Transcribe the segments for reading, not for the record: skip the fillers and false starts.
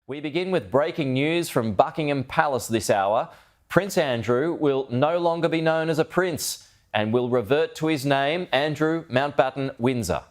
We begin with breaking news from Buckingham Palace this hour. Prince Andrew will no longer be known as a prince and will revert to his name, Andrew Mountbatten Windsor.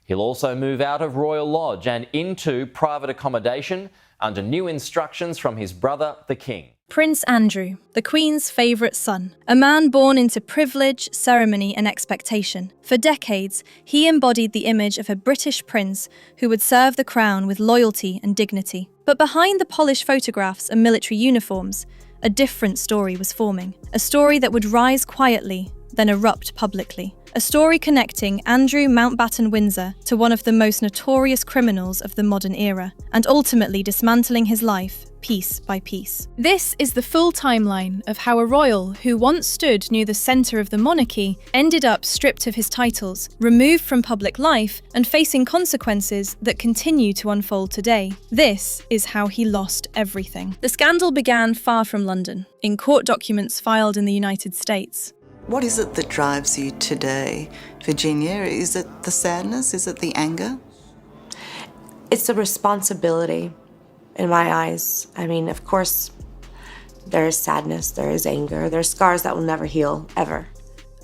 He'll also move out of Royal Lodge and into private accommodation under new instructions from his brother, the King. Prince Andrew, the Queen's favourite son, a man born into privilege, ceremony and expectation. For decades, he embodied the image of a British prince who would serve the crown with loyalty and dignity. But behind the polished photographs and military uniforms, a different story was forming. A story that would rise quietly, then erupt publicly. A story connecting Andrew Mountbatten Windsor to one of the most notorious criminals of the modern era, and ultimately dismantling his life piece by piece. This is the full timeline of how a royal who once stood near the centre of the monarchy ended up stripped of his titles, removed from public life, and facing consequences that continue to unfold today. This is how he lost everything. The scandal began far from London, in court documents filed in the United States. What is it that drives you today, Virginia? Is it the sadness? Is it the anger? It's a responsibility in my eyes. I mean, of course, there is sadness, there is anger, there are scars that will never heal, ever.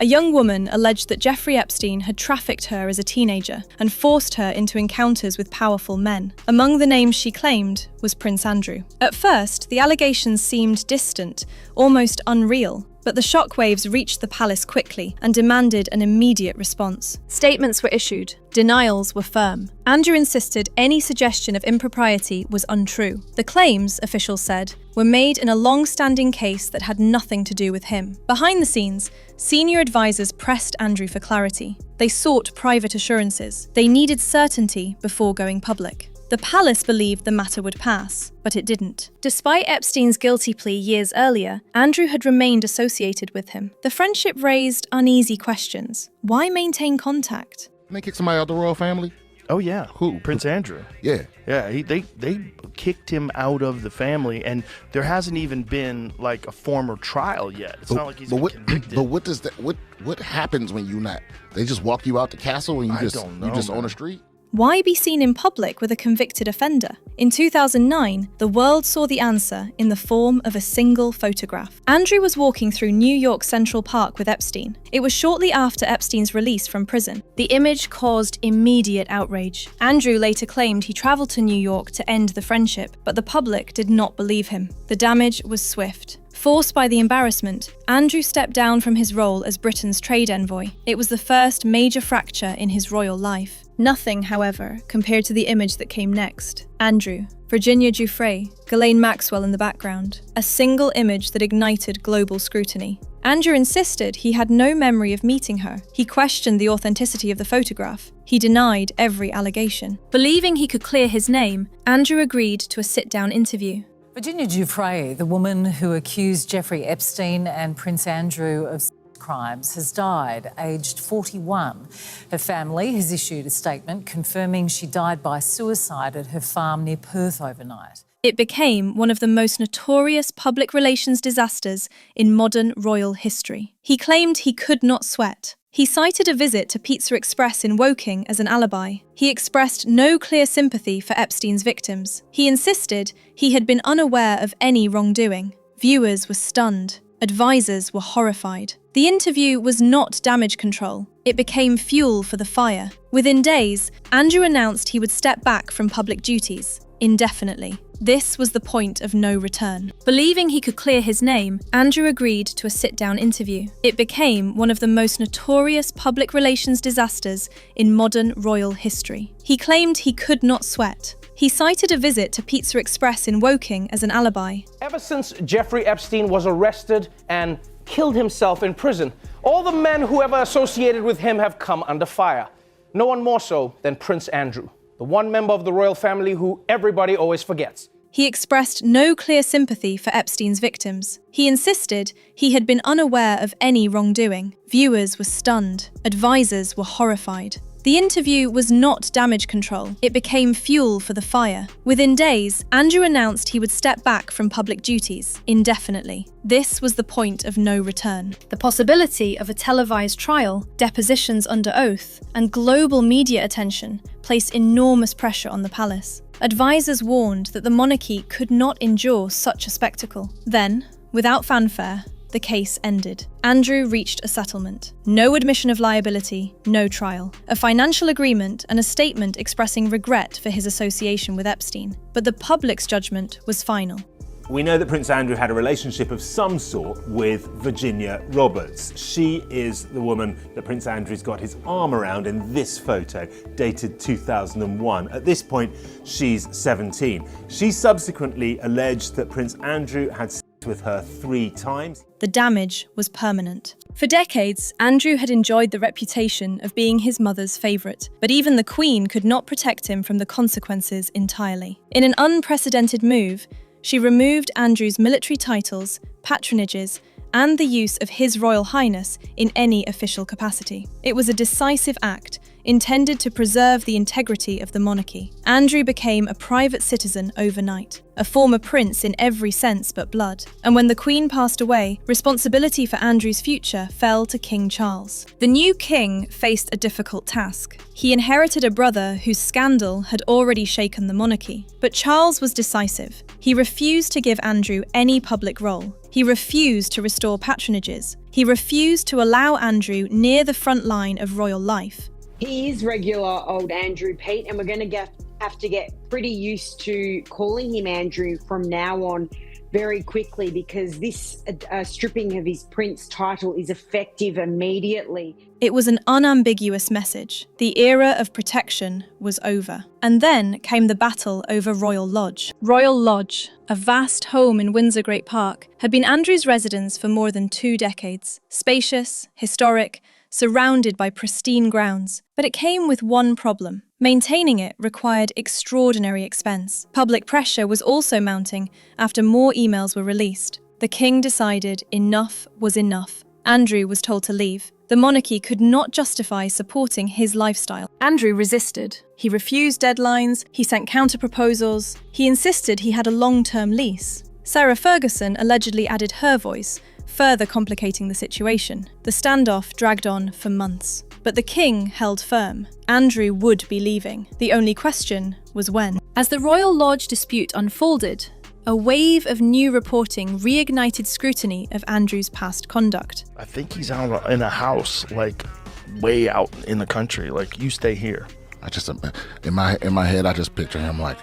A young woman alleged that Jeffrey Epstein had trafficked her as a teenager and forced her into encounters with powerful men. Among the names she claimed was Prince Andrew. At first, the allegations seemed distant, almost unreal. But the shockwaves reached the palace quickly and demanded an immediate response. Statements were issued. Denials were firm. Andrew insisted any suggestion of impropriety was untrue. The claims, officials said, were made in a long-standing case that had nothing to do with him. Behind the scenes, senior advisors pressed Andrew for clarity. They sought private assurances. They needed certainty before going public. The palace believed the matter would pass, but it didn't. Despite Epstein's guilty plea years earlier, Andrew had remained associated with him. The friendship raised uneasy questions. Why maintain contact? They kicked somebody out of the royal family? Oh yeah. Who? Prince Andrew. Yeah. Yeah, they kicked him out of the family, and there hasn't even been like a formal trial yet. It's not like he's been convicted. But what does that? What happens when you not? They just walk you out the castle and you just on the street? Why be seen in public with a convicted offender? In 2009, the world saw the answer in the form of a single photograph. Andrew was walking through New York Central Park with Epstein. It was shortly after Epstein's release from prison. The image caused immediate outrage. Andrew later claimed he traveled to New York to end the friendship, but the public did not believe him. The damage was swift. Forced by the embarrassment, Andrew stepped down from his role as Britain's trade envoy. It was the first major fracture in his royal life. Nothing, however, compared to the image that came next. Andrew, Virginia Giuffre, Ghislaine Maxwell in the background. A single image that ignited global scrutiny. Andrew insisted he had no memory of meeting her. He questioned the authenticity of the photograph. He denied every allegation. Believing he could clear his name, Andrew agreed to a sit-down interview. Virginia Giuffre, the woman who accused Jeffrey Epstein and Prince Andrew of crimes, has died, aged 41. Her family has issued a statement confirming she died by suicide at her farm near Perth overnight. It became one of the most notorious public relations disasters in modern royal history. He claimed he could not sweat. He cited a visit to Pizza Express in Woking as an alibi. He expressed no clear sympathy for Epstein's victims. He insisted he had been unaware of any wrongdoing. Viewers were stunned. Advisors were horrified. The interview was not damage control. It became fuel for the fire. Within days, Andrew announced he would step back from public duties indefinitely. This was the point of no return. Believing he could clear his name, Andrew agreed to a sit-down interview. It became one of the most notorious public relations disasters in modern royal history. He claimed he could not sweat. He cited a visit to Pizza Express in Woking as an alibi. Ever since Jeffrey Epstein was arrested and killed himself in prison, all the men who ever associated with him have come under fire. No one more so than Prince Andrew, the one member of the royal family who everybody always forgets. He expressed no clear sympathy for Epstein's victims. He insisted he had been unaware of any wrongdoing. Viewers were stunned. Advisors were horrified. The interview was not damage control. It became fuel for the fire. Within days, Andrew announced he would step back from public duties indefinitely. This was the point of no return. The possibility of a televised trial, depositions under oath, and global media attention placed enormous pressure on the palace. Advisors warned that the monarchy could not endure such a spectacle. Then, without fanfare, the case ended. Andrew reached a settlement. No admission of liability, no trial. A financial agreement and a statement expressing regret for his association with Epstein. But the public's judgment was final. We know that Prince Andrew had a relationship of some sort with Virginia Roberts. She is the woman that Prince Andrew's got his arm around in this photo, dated 2001. At this point, she's 17. She subsequently alleged that Prince Andrew had sex with her 3 times. The damage was permanent. For decades, Andrew had enjoyed the reputation of being his mother's favourite, but even the Queen could not protect him from the consequences entirely. In an unprecedented move, she removed Andrew's military titles, patronages, and the use of His Royal Highness in any official capacity. It was a decisive act intended to preserve the integrity of the monarchy. Andrew became a private citizen overnight, a former prince in every sense but blood. And when the Queen passed away, responsibility for Andrew's future fell to King Charles. The new king faced a difficult task. He inherited a brother whose scandal had already shaken the monarchy. But Charles was decisive. He refused to give Andrew any public role. He refused to restore patronages. He refused to allow Andrew near the front line of royal life. He is regular old Andrew, Pete, and we're going to have to get pretty used to calling him Andrew from now on very quickly, because this stripping of his prince title is effective immediately. It was an unambiguous message. The era of protection was over. And then came the battle over Royal Lodge. Royal Lodge, a vast home in Windsor Great Park, had been Andrew's residence for more than 2 decades. Spacious, historic, surrounded by pristine grounds. But it came with one problem. Maintaining it required extraordinary expense. Public pressure was also mounting after more emails were released. The king decided enough was enough. Andrew was told to leave. The monarchy could not justify supporting his lifestyle. Andrew resisted. He refused deadlines, he sent counter-proposals, he insisted he had a long-term lease. Sarah Ferguson allegedly added her voice, further complicating the situation. The standoff dragged on for months. But the king held firm. Andrew would be leaving. The only question was when. As the Royal Lodge dispute unfolded, a wave of new reporting reignited scrutiny of Andrew's past conduct. I think he's out in a house, like way out in the country. Like, you stay here. I just in my head, I just picture him like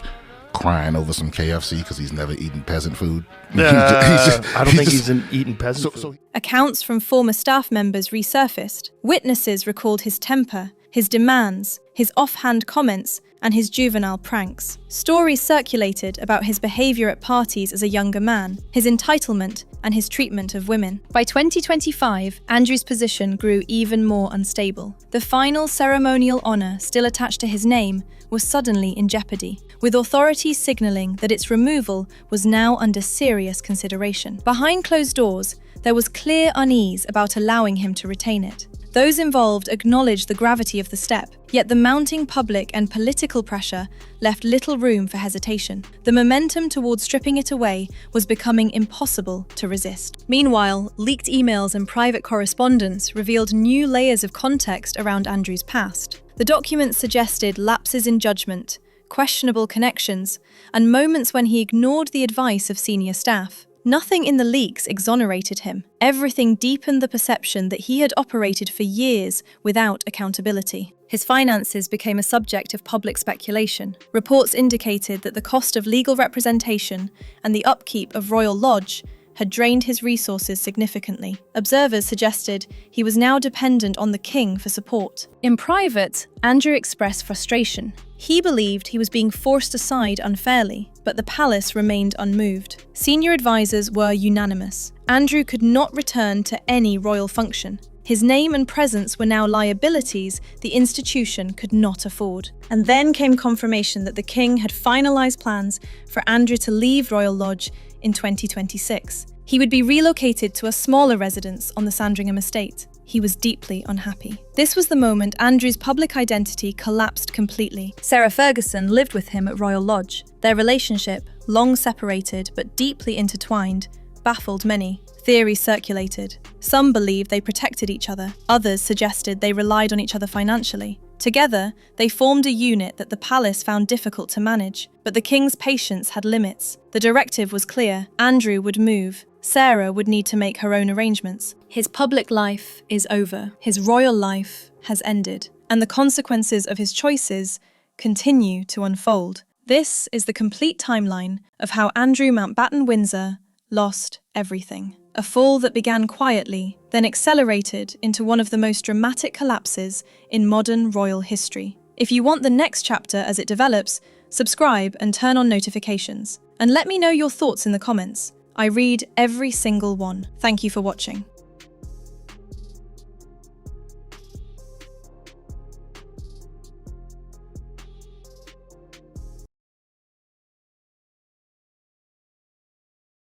crying over some KFC because he's never eaten peasant food. I don't think he's eaten peasant food. Accounts from former staff members resurfaced. Witnesses recalled his temper, his demands, his offhand comments, and his juvenile pranks. Stories circulated about his behaviour at parties as a younger man, his entitlement, and his treatment of women. By 2025, Andrew's position grew even more unstable. The final ceremonial honour still attached to his name was suddenly in jeopardy, with authorities signalling that its removal was now under serious consideration. Behind closed doors, there was clear unease about allowing him to retain it. Those involved acknowledged the gravity of the step, yet the mounting public and political pressure left little room for hesitation. The momentum towards stripping it away was becoming impossible to resist. Meanwhile, leaked emails and private correspondence revealed new layers of context around Andrew's past. The documents suggested lapses in judgment, questionable connections, and moments when he ignored the advice of senior staff. Nothing in the leaks exonerated him. Everything deepened the perception that he had operated for years without accountability. His finances became a subject of public speculation. Reports indicated that the cost of legal representation and the upkeep of Royal Lodge had drained his resources significantly. Observers suggested he was now dependent on the king for support. In private, Andrew expressed frustration. He believed he was being forced aside unfairly, but the palace remained unmoved. Senior advisors were unanimous. Andrew could not return to any royal function. His name and presence were now liabilities the institution could not afford. And then came confirmation that the king had finalised plans for Andrew to leave Royal Lodge in 2026. He would be relocated to a smaller residence on the Sandringham estate. He was deeply unhappy. This was the moment Andrew's public identity collapsed completely. Sarah Ferguson lived with him at Royal Lodge. Their relationship, long separated but deeply intertwined, baffled many. Theories circulated. Some believed they protected each other. Others suggested they relied on each other financially. Together, they formed a unit that the palace found difficult to manage. But the king's patience had limits. The directive was clear. Andrew would move. Sarah would need to make her own arrangements. His public life is over. His royal life has ended. And the consequences of his choices continue to unfold. This is the complete timeline of how Andrew Mountbatten Windsor lost everything. A fall that began quietly, then accelerated into one of the most dramatic collapses in modern royal history. If you want the next chapter as it develops, subscribe and turn on notifications. And let me know your thoughts in the comments. I read every single one. Thank you for watching.